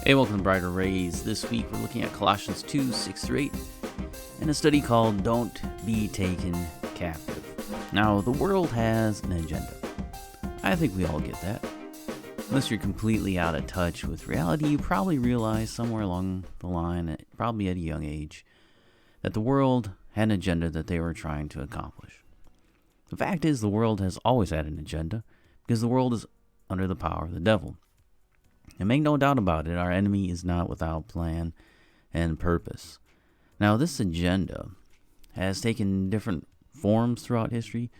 Hey, welcome to Brighter Rays. This week we're looking at Colossians 2, 6 through 8, in a study called Don't Be Taken Captive. Now, the world has an agenda. I think we all get that. Unless you're completely out of touch with reality, you probably realize somewhere along the line, probably at a young age, that the world had an agenda that they were trying to accomplish. The fact is, the world has always had an agenda, because the world is under the power of the devil. And make no doubt about it, our enemy is not without plan and purpose. Now, this agenda has taken different forms throughout history.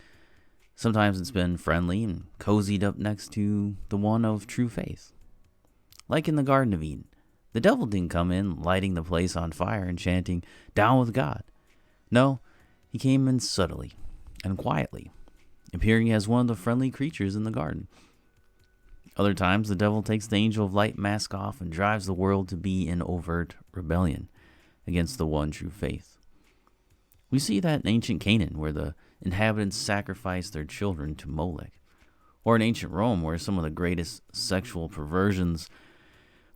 Sometimes it's been friendly and cozied up next to the one of true faith. Like in the Garden of Eden, the devil didn't come in lighting the place on fire and chanting, "Down with God." No, he came in subtly and quietly, appearing as one of the friendly creatures in the garden. Other times, the devil takes the angel of light mask off and drives the world to be in overt rebellion against the one true faith. We see that in ancient Canaan, where the inhabitants sacrificed their children to Molech, or in ancient Rome, where some of the greatest sexual perversions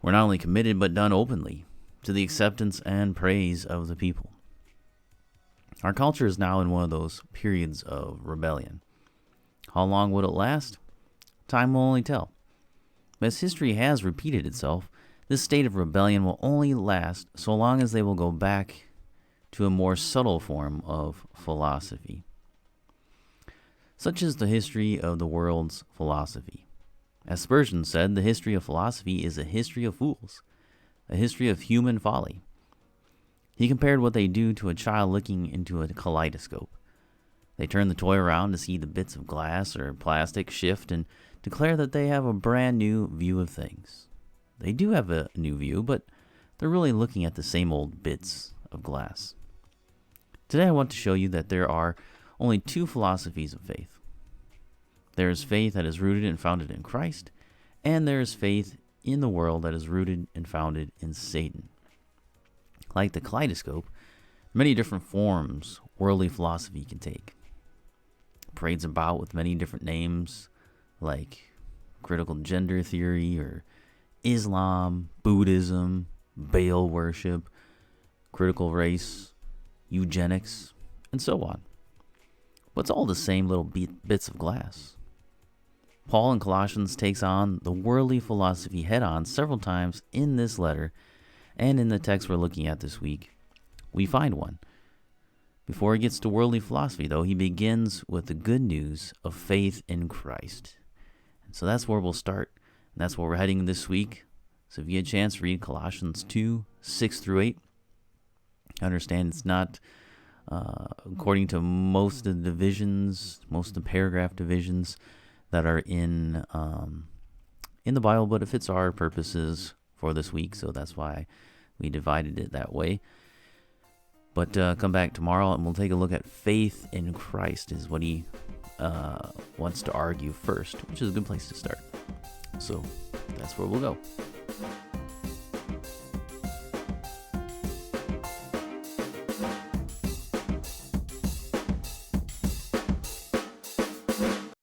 were not only committed but done openly, to the acceptance and praise of the people. Our culture is now in one of those periods of rebellion. How long will it last? Time will only tell. As history has repeated itself, this state of rebellion will only last so long as they will go back to a more subtle form of philosophy. Such is the history of the world's philosophy. As Spurgeon said, the history of philosophy is a history of fools, a history of human folly. He compared what they do to a child looking into a kaleidoscope. They turn the toy around to see the bits of glass or plastic shift and declare that they have a brand new view of things. They do have a new view, but they're really looking at the same old bits of glass. Today I want to show you that there are only two philosophies of faith. There is faith that is rooted and founded in Christ, and there is faith in the world that is rooted and founded in Satan. Like the kaleidoscope, many different forms worldly philosophy can take. It parades about with many different names, like critical gender theory or Islam, Buddhism, Baal worship, critical race, eugenics, and so on. But it's all the same little bits of glass. Paul in Colossians takes on the worldly philosophy head-on several times in this letter, and in the text we're looking at this week, we find one. Before he gets to worldly philosophy, though, he begins with the good news of faith in Christ. And so that's where we'll start, and that's where we're heading this week. So if you get a chance, read Colossians 2, 6 through 8. I understand it's not according to most of the divisions, most of the paragraph divisions that are in the Bible, but it fits our purposes for this week, so that's why we divided it that way. But come back tomorrow and we'll take a look at faith in Christ is what he wants to argue first, which is a good place to start. So that's where we'll go.